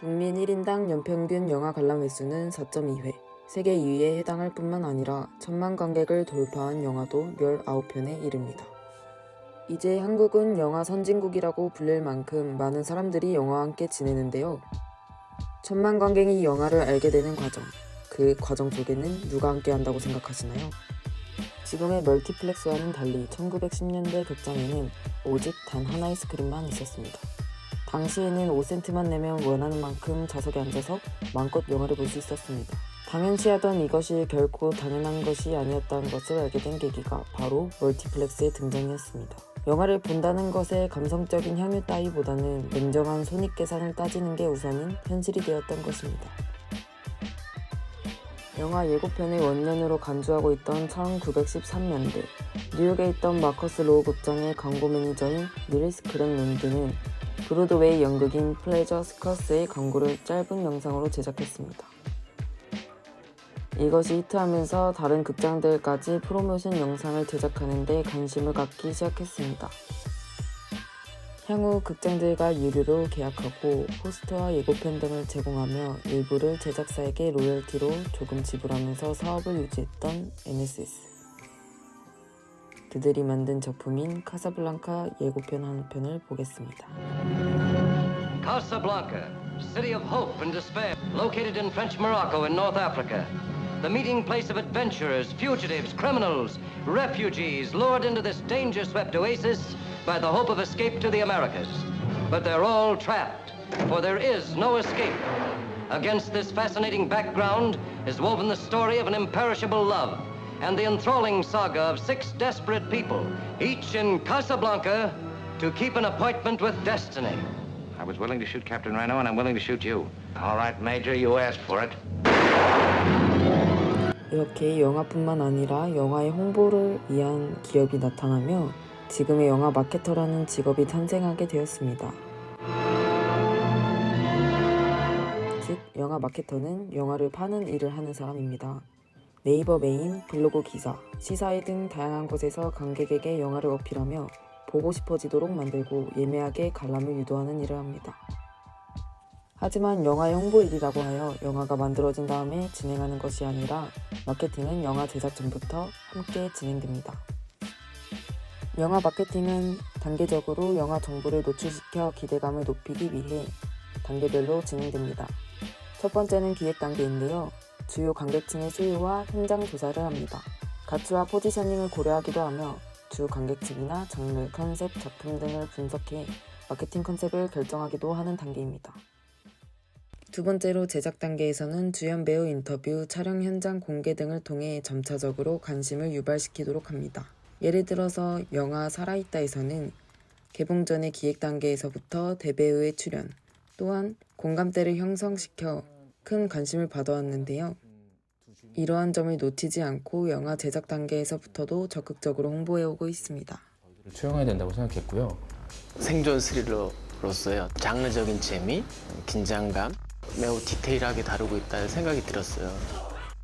국민 1인당 연평균 영화 관람 횟수는 4.2회, 세계 2위에 해당할 뿐만 아니라 1000만 관객을 돌파한 영화도 19편에 이릅니다. 이제 한국은 영화 선진국이라고 불릴 만큼 많은 사람들이 영화와 함께 지내는데요. 1000만 관객이 영화를 알게 되는 과정, 그 과정 속에는 누가 함께 한다고 생각하시나요? 지금의 멀티플렉스와는 달리 1910년대 극장에는 오직 단 하나의 스크린만 있었습니다. 당시에는 5센트만 내면 원하는 만큼 좌석에 앉아서 마음껏 영화를 볼 수 있었습니다. 당연시하던 이것이 결코 당연한 것이 아니었다는 것을 알게 된 계기가 바로 멀티플렉스의 등장이었습니다. 영화를 본다는 것에 감성적인 향유 따위보다는 냉정한 손익계산을 따지는 게 우선은 현실이 되었던 것입니다. 영화 예고편의 원년으로 간주하고 있던 1913년대 뉴욕에 있던 마커스 로우 극장의 광고 매니저인 닐스 그렉런드는 브로드웨이 연극인 플레저 스커스의 광고를 짧은 영상으로 제작했습니다. 이것이 히트하면서 다른 극장들까지 프로모션 영상을 제작하는 데 관심을 갖기 시작했습니다. 향후 극장들과 유료로 계약하고 포스터와 예고편 등을 제공하며 일부를 제작사에게 로열티로 조금 지불하면서 사업을 유지했던 MSS. 그들이 만든 작품인 카사블랑카 예고편 한 편을 보겠습니다. Casablanca, city of hope and despair, located in French Morocco in North Africa. The meeting place of adventurers, fugitives, criminals, refugees lured into this danger-swept oasis by the hope of escape to the Americas. But they're all trapped, for there is no escape. Against this fascinating background is woven the story of an imperishable love and the enthralling saga of 6 desperate people, each in Casablanca to keep an appointment with destiny. I was willing to shoot Captain Reno, and I'm willing to shoot you. All right, Major, you asked for it. 이렇게 영화뿐만 아니라 영화의 홍보를 위한 기업이 나타나며 지금의 영화 마케터라는 직업이 탄생하게 되었습니다. 즉, 영화 마케터는 영화를 파는 일을 하는 사람입니다. 네이버 메인, 블로그 기사, 시사회 등 다양한 곳에서 관객에게 영화를 어필하며 보고 싶어지도록 만들고 예매하게 관람을 유도하는 일을 합니다. 하지만 영화의 홍보일이라고 하여 영화가 만들어진 다음에 진행하는 것이 아니라 마케팅은 영화 제작 전부터 함께 진행됩니다. 영화 마케팅은 단계적으로 영화 정보를 노출시켜 기대감을 높이기 위해 단계별로 진행됩니다. 첫 번째는 기획 단계인데요. 주요 관객층의 수요와 현장 조사를 합니다. 가치와 포지셔닝을 고려하기도 하며 주 관객층이나 장르, 컨셉, 작품 등을 분석해 마케팅 컨셉을 결정하기도 하는 단계입니다. 두 번째로 제작 단계에서는 주연 배우 인터뷰, 촬영 현장 공개 등을 통해 점차적으로 관심을 유발시키도록 합니다. 예를 들어서 영화 살아있다에서는 개봉 전의 기획 단계에서부터 대배우의 출연, 또한 공감대를 형성시켜 큰 관심을 받아왔는데요. 이러한 점을 놓치지 않고 영화 제작 단계에서부터도 적극적으로 홍보해오고 있습니다. 수용해야 된다고 생각했고요. 생존 스릴러로서요. 장르적인 재미, 긴장감, 매우 디테일하게 다루고 있다는 생각이 들었어요.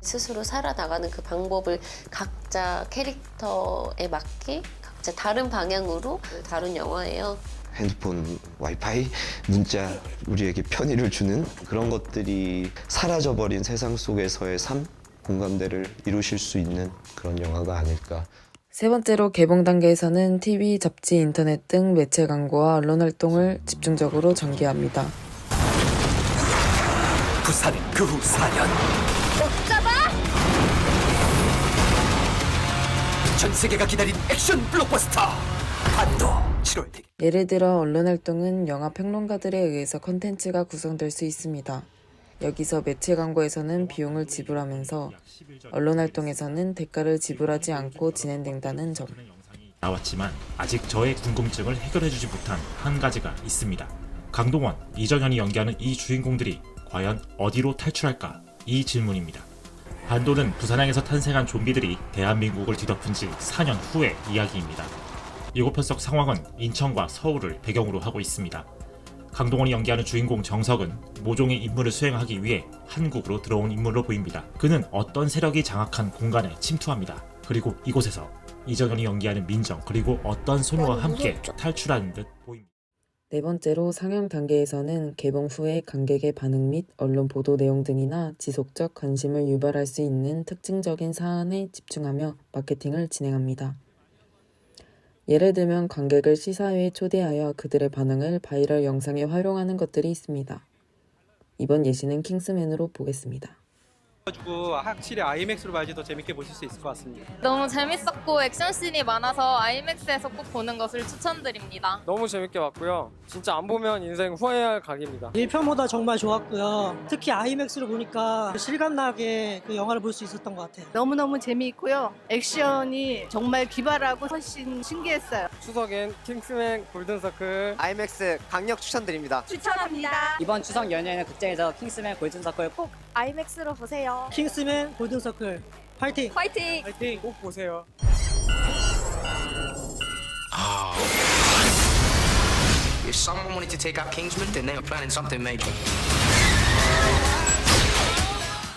스스로 살아나가는 그 방법을 각자 캐릭터에 맞게 각자 다른 방향으로 다룬 영화예요. 핸드폰, 와이파이, 문자, 우리에게 편의를 주는 그런 것들이 사라져버린 세상 속에서의 삶, 공감대를 이루실 수 있는 그런 영화가 아닐까. 세 번째로 개봉 단계에서는 TV, 잡지, 인터넷 등 매체 광고와 언론 활동을 집중적으로 전개합니다. 부산은 그 후 4년 못 잡아! 전 세계가 기다린 액션 블록버스터 반도 7월 대기. 예를 들어 언론 활동은 영화 평론가들에 의해서 컨텐츠가 구성될 수 있습니다. 여기서 매체 광고에서는 비용을 지불하면서 언론 활동에서는 대가를 지불하지 않고 진행된다는 점. 나왔지만 아직 저의 궁금증을 해결해주지 못한 한 가지가 있습니다. 강동원, 이정현이 연기하는 이 주인공들이 과연 어디로 탈출할까? 이 질문입니다. 반도는 부산항에서 탄생한 좀비들이 대한민국을 뒤덮은 지 4년 후의 이야기입니다. 예고편 속 상황은 인천과 서울을 배경으로 하고 있습니다. 강동원이 연기하는 주인공 정석은 모종의 임무를 수행하기 위해 한국으로 들어온 인물로 보입니다. 그는 어떤 세력이 장악한 공간에 침투합니다. 그리고 이곳에서 이정현이 연기하는 민정 그리고 어떤 소녀와 함께 탈출하는 듯 보입니다. 네 번째로 상영 단계에서는 개봉 후의 관객의 반응 및 언론 보도 내용 등이나 지속적 관심을 유발할 수 있는 특징적인 사안에 집중하며 마케팅을 진행합니다. 예를 들면 관객을 시사회에 초대하여 그들의 반응을 바이럴 영상에 활용하는 것들이 있습니다. 이번 예시는 킹스맨으로 보겠습니다. 가지고 확실히 아이맥스로 봐야지 더 재밌게 보실 수 있을 것 같습니다. 너무 재밌었고 액션씬이 많아서 아이맥스에서 꼭 보는 것을 추천드립니다. 너무 재밌게 봤고요. 진짜 안 보면 인생 후회할 각입니다. 1편보다 정말 좋았고요. 특히 아이맥스로 보니까 실감나게 그 영화를 볼 수 있었던 것 같아요. 너무너무 재미있고요. 액션이 정말 기발하고 훨씬 신기했어요. 추석엔 킹스맨 골든서클 아이맥스 강력 추천드립니다. 추천합니다. 이번 추석 연휴에는 극장에서 킹스맨 골든서클 꼭 아이맥스로 보세요. 킹스맨 골든서클 파이팅! 화이팅! 파이팅 꼭 보세요. If someone wanted to take out Kingsman, then they were planning something major.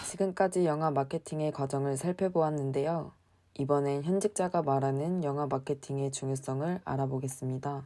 지금까지 영화 마케팅의 과정을 살펴보았는데요. 이번엔 현직자가 말하는 영화 마케팅의 중요성을 알아보겠습니다.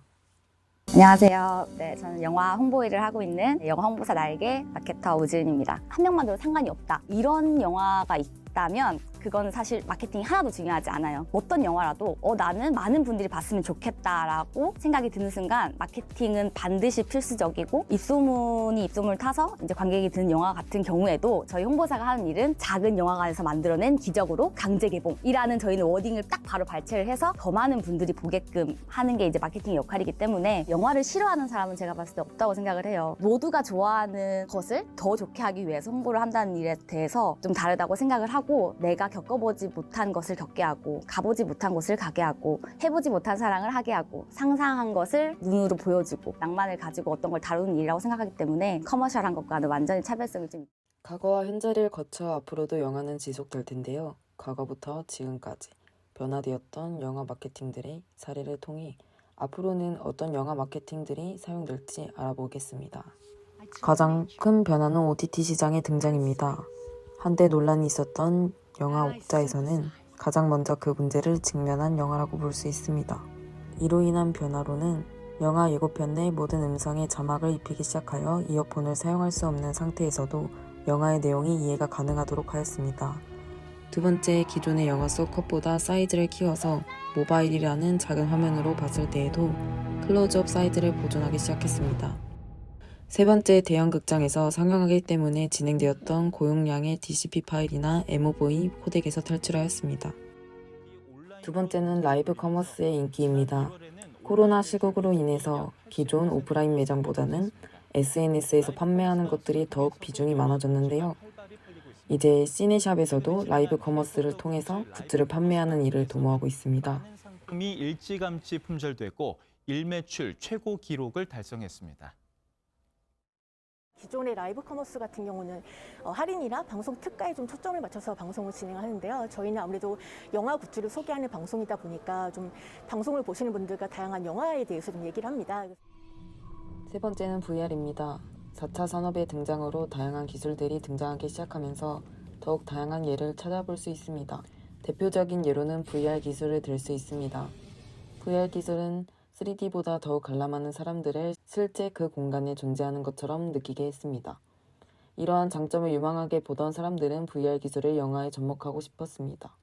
안녕하세요. 네, 저는 영화 홍보 일을 하고 있는 영화 홍보사 날개 마케터 우지은입니다. 한 명만 둬도 상관이 없다. 이런 영화가 있다면 그건 사실 마케팅이 하나도 중요하지 않아요. 어떤 영화라도 나는 많은 분들이 봤으면 좋겠다라고 생각이 드는 순간 마케팅은 반드시 필수적이고 입소문이 입소문을 타서 이제 관객이 드는 영화 같은 경우에도 저희 홍보사가 하는 일은 작은 영화관에서 만들어낸 기적으로 강제 개봉이라는 저희는 워딩을 딱 바로 발췌를 해서 더 많은 분들이 보게끔 하는 게 이제 마케팅의 역할이기 때문에 영화를 싫어하는 사람은 제가 봤을 때 없다고 생각을 해요. 모두가 좋아하는 것을 더 좋게 하기 위해서 홍보를 한다는 일에 대해서 좀 다르다고 생각을 하고 내가 겪어보지 못한 것을 겪게 하고 가보지 못한 곳을 가게 하고 해보지 못한 사랑을 하게 하고 상상한 것을 눈으로 보여주고 낭만을 가지고 어떤 걸 다루는 일이라고 생각하기 때문에 커머셜한 것과는 완전히 차별성이 좀 과거와 현재를 거쳐 앞으로도 영화는 지속될 텐데요. 과거부터 지금까지 변화되었던 영화 마케팅들의 사례를 통해 앞으로는 어떤 영화 마케팅들이 사용될지 알아보겠습니다. 가장 큰 변화는 OTT 시장의 등장입니다. 한때 논란이 있었던 영화 옥자에서는 가장 먼저 그 문제를 직면한 영화라고 볼 수 있습니다. 이로 인한 변화로는 영화 예고편 내 모든 음성에 자막을 입히기 시작하여 이어폰을 사용할 수 없는 상태에서도 영화의 내용이 이해가 가능하도록 하였습니다. 두 번째, 기존의 영화 속 컷보다 사이즈를 키워서 모바일이라는 작은 화면으로 봤을 때에도 클로즈업 사이즈를 보존하기 시작했습니다. 세 번째, 대형 극장에서 상영하기 때문에 진행되었던 고용량의 DCP 파일이나 MOV 코덱에서 탈출하였습니다. 두 번째는 라이브 커머스의 인기입니다. 코로나 시국으로 인해서 기존 오프라인 매장보다는 SNS에서 판매하는 것들이 더욱 비중이 많아졌는데요. 이제 시네샵에서도 라이브 커머스를 통해서 굿즈를 판매하는 일을 도모하고 있습니다. 이 일찌감치 품절됐고 일매출 최고 기록을 달성했습니다. 기존의 라이브 커머스 같은 경우는 할인이나 방송 특가에 좀 초점을 맞춰서 방송을 진행하는데요. 저희는 아무래도 영화 굿즈를 소개하는 방송이다 보니까 좀 방송을 보시는 분들과 다양한 영화에 대해서 좀 얘기를 합니다. 세 번째는 VR입니다. 4차 산업의 등장으로 다양한 기술들이 등장하기 시작하면서 더욱 다양한 예를 찾아볼 수 있습니다. 대표적인 예로는 VR 기술을 들 수 있습니다. VR 기술은 3D보다 더욱 관람하는 사람들을 실제 그 공간에 존재하는 것처럼 느끼게 했습니다. 이러한 장점을 유망하게 보던 사람들은 VR 기술을 영화에 접목하고 싶었습니다.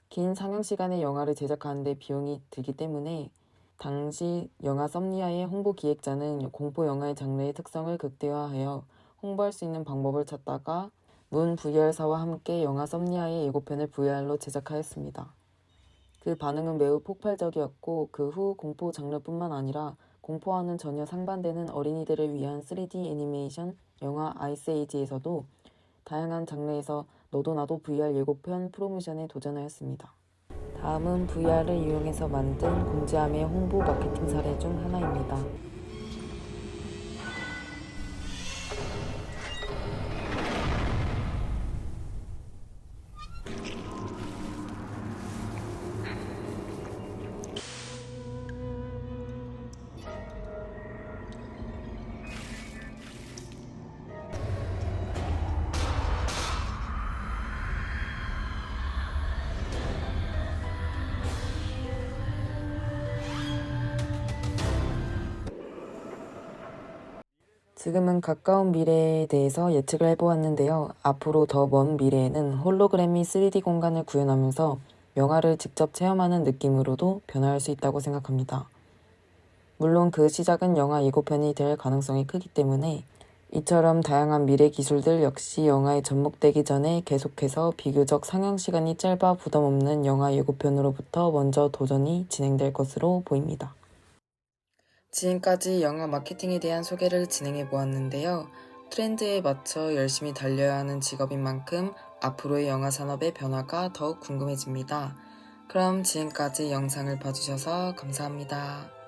긴 상영 시간의 영화를 제작하는 데 비용이 들기 때문에 당시 영화 썸니아의 홍보 기획자는 공포 영화의 장르의 특성을 극대화하여 홍보할 수 있는 방법을 찾다가 문 VR사와 함께 영화 썸니아의 예고편을 VR로 제작하였습니다. 그 반응은 매우 폭발적이었고 그 후 공포 장르뿐만 아니라 공포와는 전혀 상반되는 어린이들을 위한 3D 애니메이션 영화 아이스 에이지에서도 다양한 장르에서 너도 나도 VR 예고편 프로모션에 도전하였습니다. 다음은 VR을 이용해서 만든 곤지암의 홍보 마케팅 사례 중 하나입니다. 지금은 가까운 미래에 대해서 예측을 해보았는데요. 앞으로 더 먼 미래에는 홀로그램이 3D 공간을 구현하면서 영화를 직접 체험하는 느낌으로도 변화할 수 있다고 생각합니다. 물론 그 시작은 영화 예고편이 될 가능성이 크기 때문에 이처럼 다양한 미래 기술들 역시 영화에 접목되기 전에 계속해서 비교적 상영 시간이 짧아 부담 없는 영화 예고편으로부터 먼저 도전이 진행될 것으로 보입니다. 지금까지 영화 마케팅에 대한 소개를 진행해 보았는데요. 트렌드에 맞춰 열심히 달려야 하는 직업인 만큼 앞으로의 영화 산업의 변화가 더욱 궁금해집니다. 그럼 지금까지 영상을 봐주셔서 감사합니다.